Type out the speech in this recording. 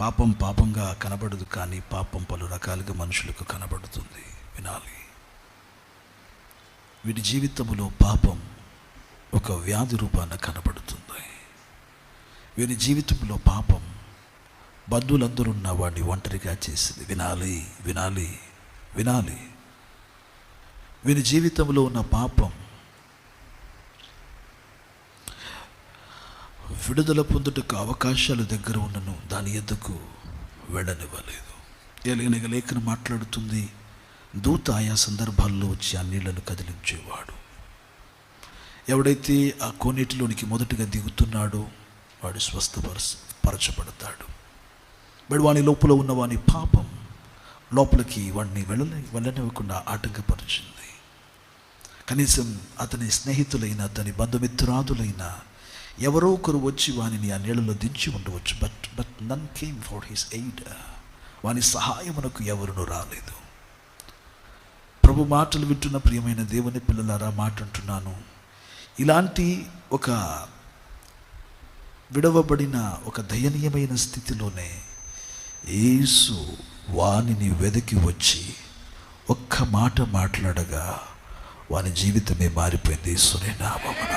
పాపం పాపంగా కనబడదు, కానీ పాపం పలు రకాలుగా మనుషులకు కనబడుతుంది. వినాలి, వీడి జీవితంలో పాపం ఒక వ్యాధి రూపాన కనబడుతుంది. వీరి జీవితంలో పాపం బంధువులందరూ ఉన్న వాడిని ఒంటరిగా చేసింది. వినాలి వినాలి వినాలి, వీరి జీవితంలో ఉన్న పాపం విడుదల పొందుటకు అవకాశాలు దగ్గర ఉన్నను దాని ఎద్దకు వెళ్ళనివ్వలేదు. ఎలాగ లేఖనం మాట్లాడుతుంది, దూత ఆయా సందర్భాల్లో వచ్చి ఆ నీళ్లను కదిలించేవాడు. ఎవడైతే ఆ కోనేటిలోనికి మొదటగా దిగుతున్నాడో వాడు స్వస్థపరచబడతాడు. బట్ వాని లోపల ఉన్న వాని పాపం లోపలికి వాడిని వెళ్ళనివ్వకుండా ఆటంకపరిచింది. కనీసం అతని స్నేహితులైన, అతని బంధుమిత్రాదులైన ఎవరో ఒకరు వచ్చి వానిని ఆ నీళ్ళలో దించి ఉండవచ్చు. But none came for his aid. వాని సహాయమునకు ఎవరునూ రాలేదు. ప్రభు మాటలు వింటున్న ప్రియమైన దేవుని పిల్లలారా, మాట అంటున్నాను, ఇలాంటి ఒక విడవబడిన ఒక దయనీయమైన స్థితిలోనే యేసు వానిని వెదకి వచ్చి ఒక్క మాట మాట్లాడగా వాని జీవితమే మారిపోయింది. యేసునే నామమున.